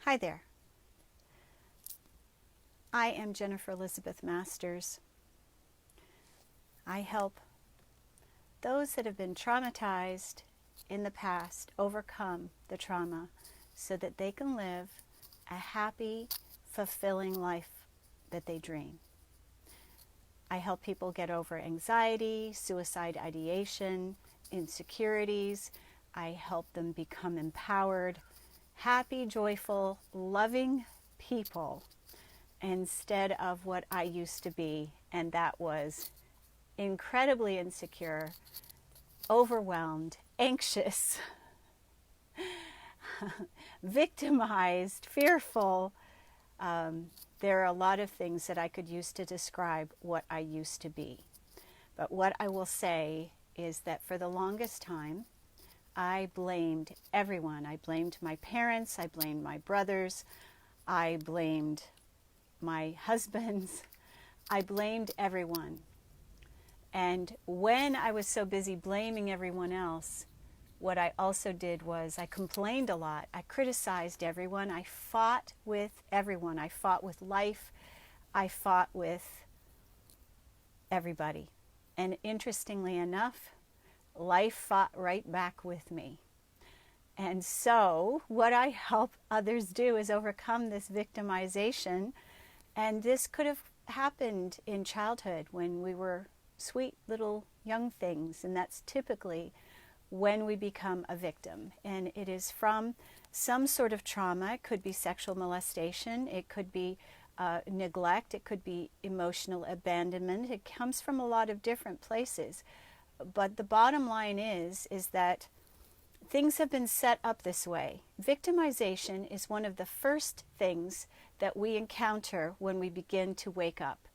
Hi there. I am Jennifer Elizabeth Masters. I help those that have been traumatized in the past overcome the trauma so that they can live a happy, fulfilling life that they dream. I help people get over anxiety, suicide ideation, insecurities. I help them become empowered, happy, joyful, loving people instead of what I used to be, and that was incredibly insecure, overwhelmed, anxious, victimized, fearful. There are a lot of things that I could use to describe what I used to be. But what I will say is that for the longest time, I blamed everyone. I blamed my parents, I blamed my brothers, I blamed my husbands, I blamed everyone. And when I was so busy blaming everyone else, what I also did was I complained a lot. I criticized everyone. I fought with everyone. I fought with life. I fought with everybody. And interestingly enough, life fought right back with me. And so what I help others do is overcome this victimization. And this could have happened in childhood when we were sweet little young things. And that's typically when we become a victim. And it is from some sort of trauma. It could be sexual molestation. It could be neglect. It could be emotional abandonment. It comes from a lot of different places. But the bottom line is that things have been set up this way. Victimization is one of the first things that we encounter when we begin to wake up.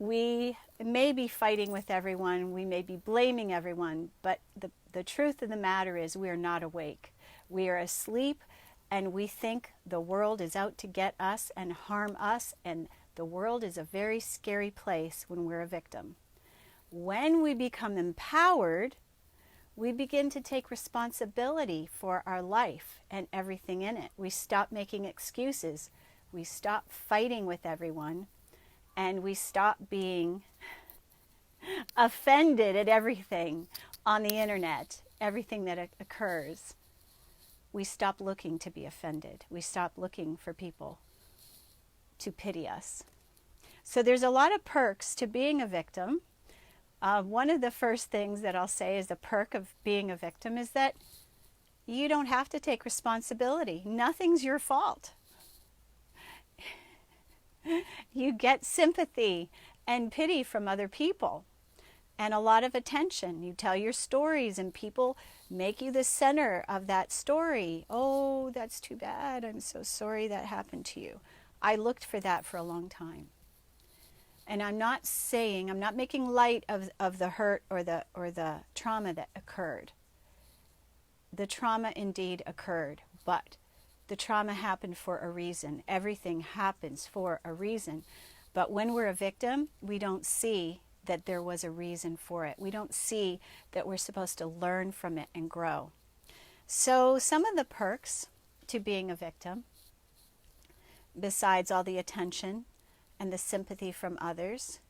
We may be fighting with everyone, we may be blaming everyone, but the truth of the matter is we are not awake. We are asleep and we think the world is out to get us and harm us, and the world is a very scary place when we're a victim. When we become empowered, we begin to take responsibility for our life and everything in it. We stop making excuses. We stop fighting with everyone. And we stop being offended at everything on the internet, everything that occurs. We stop looking to be offended. We stop looking for people to pity us. So there's a lot of perks to being a victim. One of the first things that I'll say is a perk of being a victim is that you don't have to take responsibility. Nothing's your fault. You get sympathy and pity from other people and a lot of attention. You tell your stories and people make you the center of that story. Oh, that's too bad. I'm so sorry that happened to you. I looked for that for a long time. And I'm not making light of the hurt or the trauma that occurred. The trauma indeed occurred, but the trauma happened for a reason. Everything happens for a reason. But when we're a victim, we don't see that there was a reason for it. We don't see that we're supposed to learn from it and grow. So some of the perks to being a victim, besides all the attention and the sympathy from others,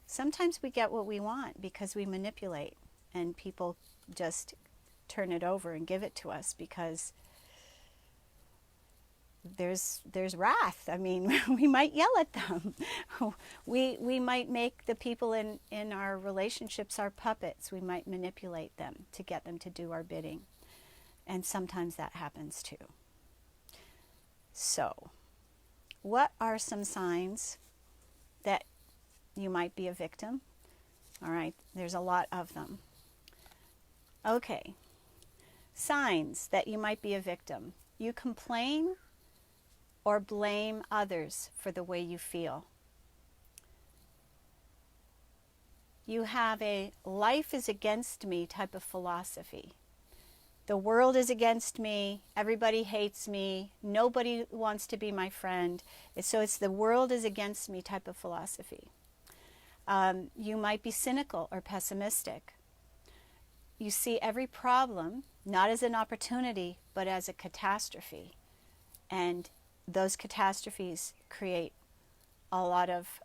sometimes we get what we want because we manipulate and people just turn it over and give it to us because there's wrath. I mean, we might yell at them. We might make the people in our relationships our puppets. We might manipulate them to get them to do our bidding. And sometimes that happens too. So, what are some signs that you might be a victim? All right, there's a lot of them. Okay, signs that you might be a victim. You complain or blame others for the way you feel. You have a life is against me type of philosophy. The world is against me, everybody hates me, nobody wants to be my friend. So it's the world is against me type of philosophy. You might be cynical or pessimistic. You see every problem not as an opportunity, but as a catastrophe. And those catastrophes create a lot of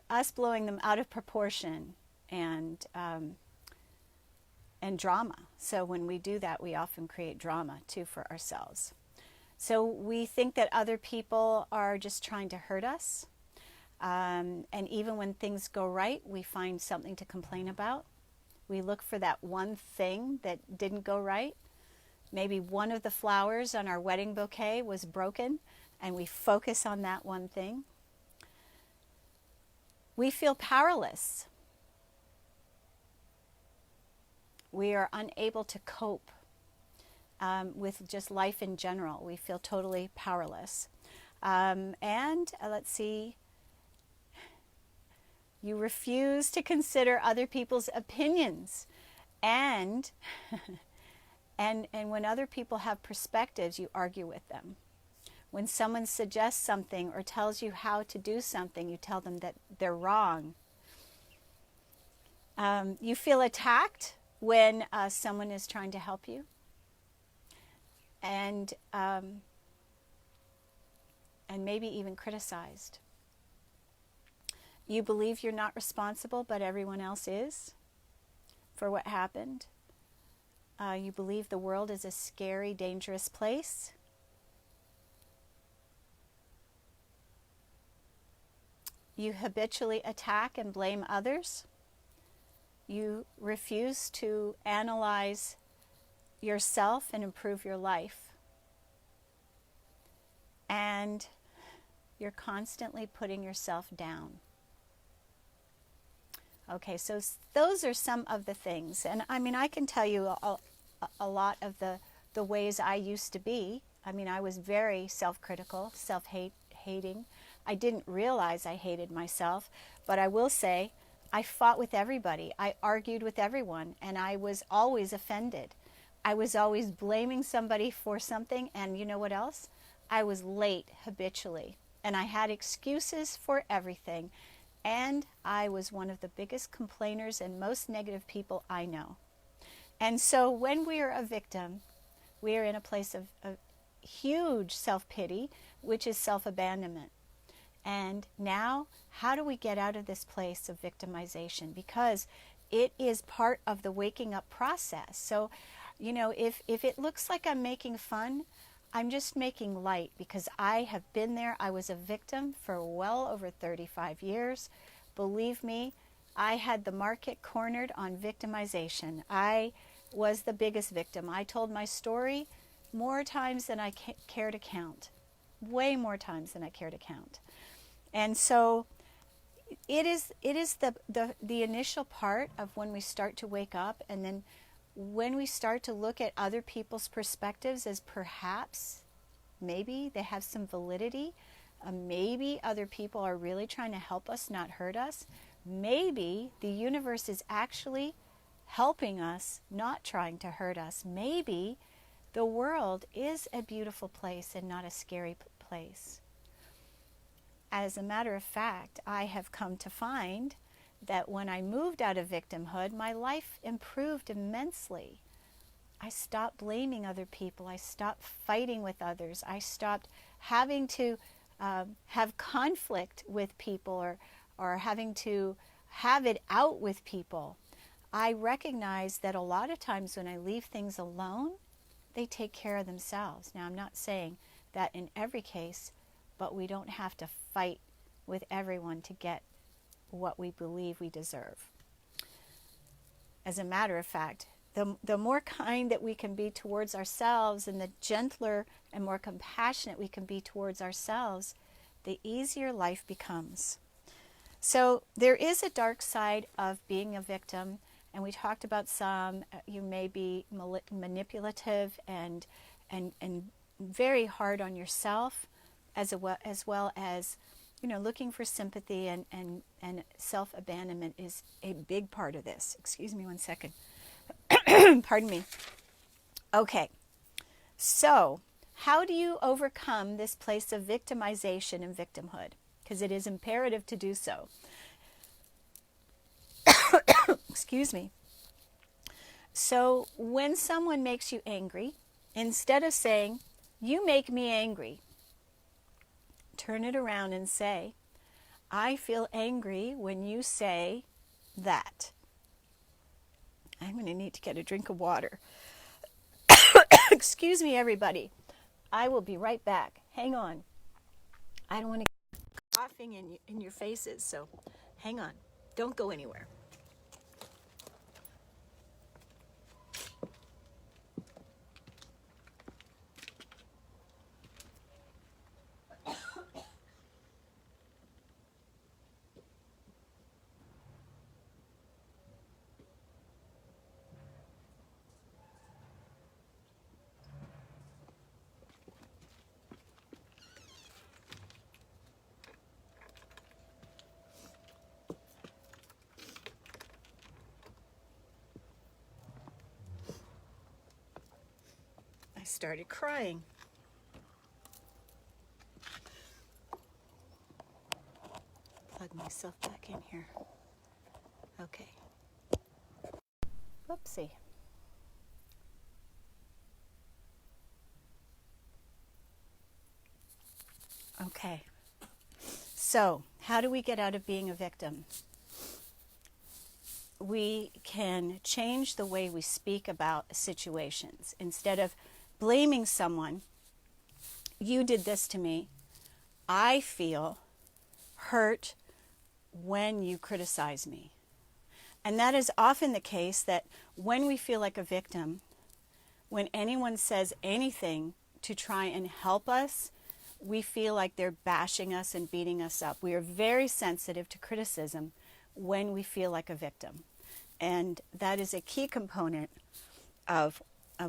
us blowing them out of proportion and drama. So when we do that, we often create drama too for ourselves. So we think that other people are just trying to hurt us. And even when things go right, we find something to complain about. We look for that one thing that didn't go right. Maybe one of the flowers on our wedding bouquet was broken, and we focus on that one thing. We feel powerless. We are unable to cope with just life in general. We feel totally powerless. Let's see. You refuse to consider other people's opinions. And when other people have perspectives, you argue with them. When someone suggests something or tells you how to do something, you tell them that they're wrong. You feel attacked when someone is trying to help you. And maybe even criticized. You believe you're not responsible, but everyone else is for what happened. You believe the world is a scary, dangerous place. You habitually attack and blame others. You refuse to analyze yourself and improve your life. And you're constantly putting yourself down. Okay, so those are some of the things. And I mean, I can tell you a lot of the ways I used to be. I mean, I was very self-critical, self-hating. I didn't realize I hated myself, but I will say I fought with everybody. I argued with everyone, and I was always offended. I was always blaming somebody for something, and you know what else? I was late habitually, and I had excuses for everything, and I was one of the biggest complainers and most negative people I know. And so when we are a victim, we are in a place of huge self-pity, which is self-abandonment. And now, how do we get out of this place of victimization? Because it is part of the waking up process. So, you know, if it looks like I'm making fun, I'm just making light, because I have been there. I was a victim for well over 35 years. Believe me, I had the market cornered on victimization. I was the biggest victim. I told my story more times than I care to count. Way more times than I care to count. And so it is the initial part of when we start to wake up, and then when we start to look at other people's perspectives as perhaps maybe they have some validity, maybe other people are really trying to help us, not hurt us. Maybe the universe is actually helping us, not trying to hurt us. Maybe the world is a beautiful place and not a scary place. As a matter of fact, I have come to find that when I moved out of victimhood, my life improved immensely. I stopped blaming other people. I stopped fighting with others. I stopped having to have conflict with people, or having to have it out with people. I recognize that a lot of times when I leave things alone, they take care of themselves. Now, I'm not saying that in every case, but we don't have to fight with everyone to get what we believe we deserve. As a matter of fact, the more kind that we can be towards ourselves, and the gentler and more compassionate we can be towards ourselves, the easier life becomes. So there is a dark side of being a victim, and we talked about some. You may be manipulative and very hard on yourself, as well as, you know, looking for sympathy, and self-abandonment is a big part of this. Excuse me one second. Pardon me. Okay, so how do you overcome this place of victimization and victimhood? Because it is imperative to do so. Excuse me. So when someone makes you angry, Instead of saying, "You make me angry," turn it around and say, "I feel angry when you say that." I'm going to need to get a drink of water. Excuse me, everybody. I will be right back. Hang on. I don't want to get coughing in your faces, so hang on. Don't go anywhere. I started crying. Plug myself back in here. Okay. Whoopsie. Okay. So, how do we get out of being a victim? We can change the way we speak about situations. Instead of blaming someone, "You did this to me. I feel hurt when you criticize me." And that is often the case, that when we feel like a victim, when anyone says anything to try and help us, we feel like they're bashing us and beating us up. We are very sensitive to criticism when we feel like a victim. And that is a key component of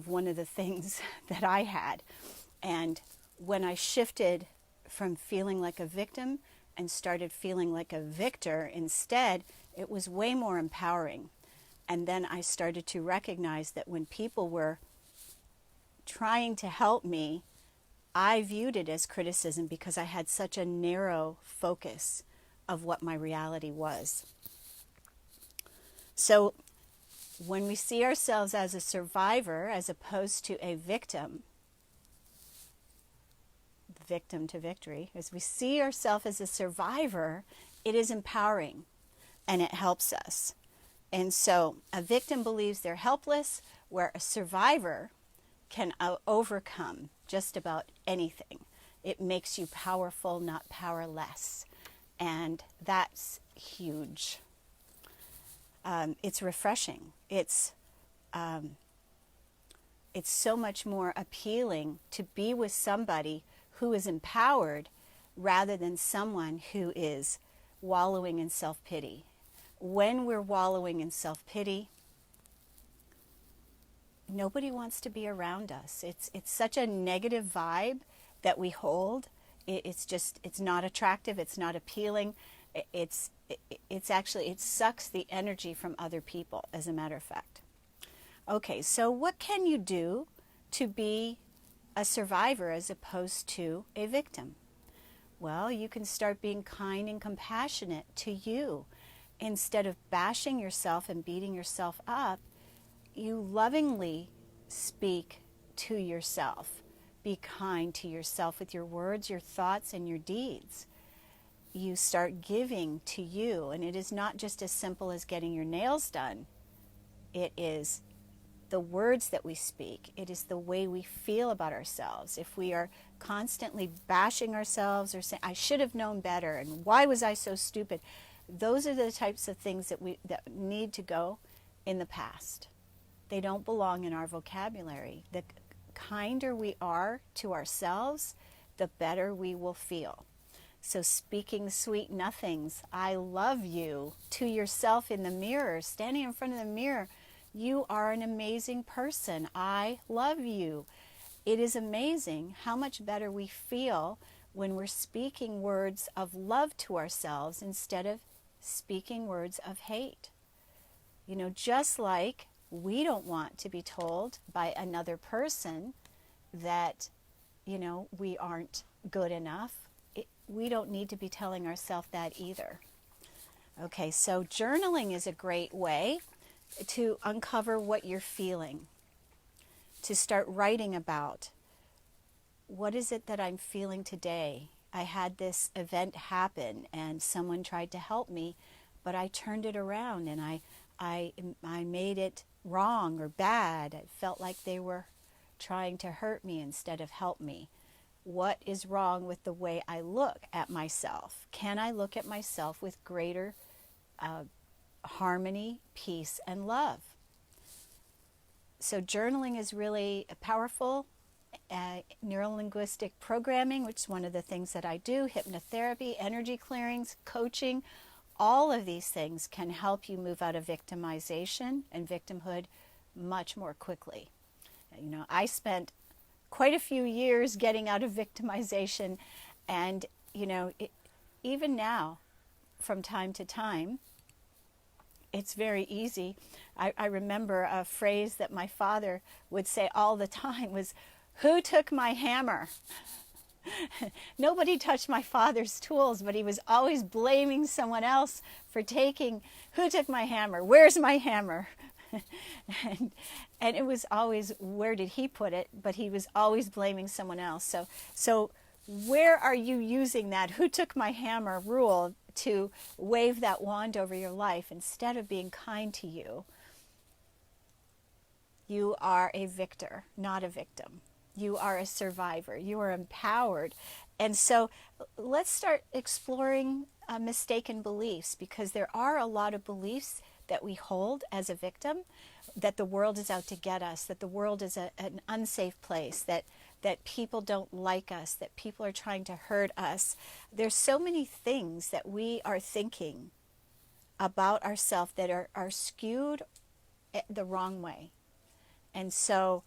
one of the things that I had. And when I shifted from feeling like a victim and started feeling like a victor instead, it was way more empowering. And then I started to recognize that when people were trying to help me, I viewed it as criticism because I had such a narrow focus of what my reality was. So when we see ourselves as a survivor as opposed to a victim to victory, as we see ourselves as a survivor, it is empowering and it helps us. And so a victim believes they're helpless, where a survivor can overcome just about anything. It makes you powerful, not powerless. And that's huge. It's refreshing. It's so much more appealing to be with somebody who is empowered rather than someone who is wallowing in self-pity. When we're wallowing in self-pity, nobody wants to be around us. It's such a negative vibe that we hold. It's not attractive. It's not appealing. It's actually, it sucks the energy from other people, as a matter of fact. Okay, so what can you do to be a survivor as opposed to a victim? Well, you can start being kind and compassionate to you. Instead of bashing yourself and beating yourself up, you lovingly speak to yourself. Be kind to yourself with your words, your thoughts, and your deeds. You start giving to you, and it is not just as simple as getting your nails done. It is the words that we speak. It is the way we feel about ourselves. If we are constantly bashing ourselves or saying, "I should have known better," and "Why was I so stupid?" Those are the types of things that need to go in the past. They don't belong in our vocabulary. The kinder we are to ourselves, the better we will feel. So speaking sweet nothings, "I love you," to yourself in the mirror, standing in front of the mirror, "You are an amazing person. I love you." It is amazing how much better we feel when we're speaking words of love to ourselves instead of speaking words of hate. You know, just like we don't want to be told by another person that, we aren't good enough, we don't need to be telling ourselves that either. Okay, so journaling is a great way to uncover what you're feeling, to start writing about what is it that I'm feeling today. I had this event happen and someone tried to help me, but I turned it around and I made it wrong or bad. It felt like they were trying to hurt me instead of help me. What is wrong with the way I look at myself? Can I look at myself with greater harmony, peace, and love? So journaling is really powerful. Neuro-linguistic programming, which is one of the things that I do, hypnotherapy, energy clearings, coaching, all of these things can help you move out of victimization and victimhood much more quickly. You know, I spent quite a few years getting out of victimization, and you know, even now, from time to time, it's very easy. I remember a phrase that my father would say all the time was, "Who took my hammer?" Nobody touched my father's tools, but he was always blaming someone else for taking, "Who took my hammer? Where's my hammer?" and it was always, where did he put it? But he was always blaming someone else. So where are you using that "who took my hammer" rule to wave that wand over your life instead of being kind to you? You are a victor, not a victim. You are a survivor. You are empowered. And so let's start exploring mistaken beliefs, because there are a lot of beliefs that we hold as a victim, that the world is out to get us, that the world is an unsafe place, that people don't like us, that people are trying to hurt us. There's so many things that we are thinking about ourselves that are skewed the wrong way. And so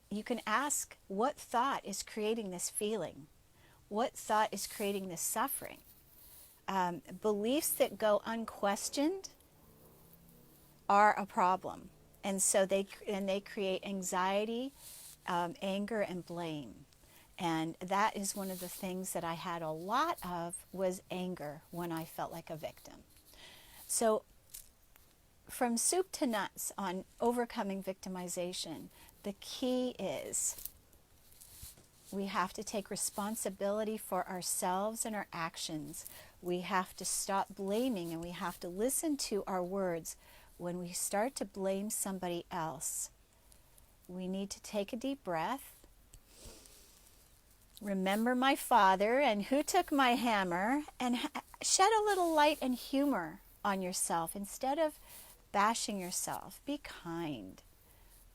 you can ask, what thought is creating this feeling? What thought is creating this suffering? Beliefs that go unquestioned are a problem. And so they create anxiety, anger, and blame. And that is one of the things that I had a lot of, was anger when I felt like a victim. So from soup to nuts on overcoming victimization, the key is we have to take responsibility for ourselves and our actions. We have to stop blaming, and we have to listen to our words. When we start to blame somebody else, we need to take a deep breath. Remember my father and who took my hammer, and shed a little light and humor on yourself instead of bashing yourself. Be kind.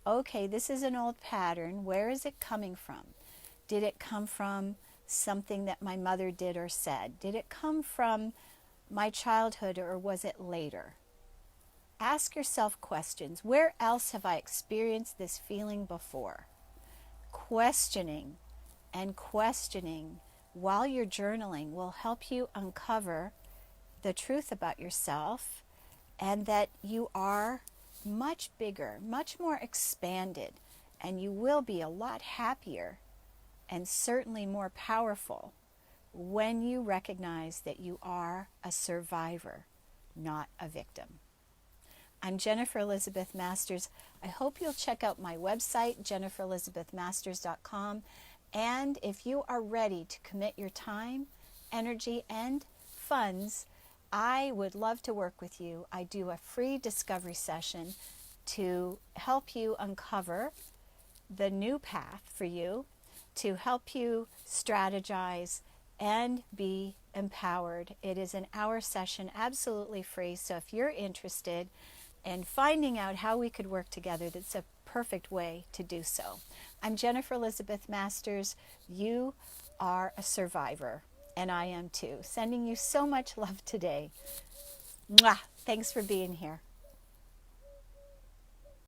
Okay, this is an old pattern. Where is it coming from? Did it come from something that my mother did or said? Did it come from my childhood, or was it later? Ask yourself questions. Where else have I experienced this feeling before? Questioning and questioning while you're journaling will help you uncover the truth about yourself, and that you are much bigger, much more expanded, and you will be a lot happier and certainly more powerful when you recognize that you are a survivor, not a victim. I'm Jennifer Elizabeth Masters. I hope you'll check out my website, jenniferelizabethmasters.com. And if you are ready to commit your time, energy, and funds, I would love to work with you. I do a free discovery session to help you uncover the new path for you, to help you strategize and be empowered. It is an hour session, absolutely free. So if you're interested in finding out how we could work together, that's a perfect way to do so. I'm Jennifer Elizabeth Masters. You are a survivor, and I am too. Sending you so much love today. Mwah! Thanks for being here.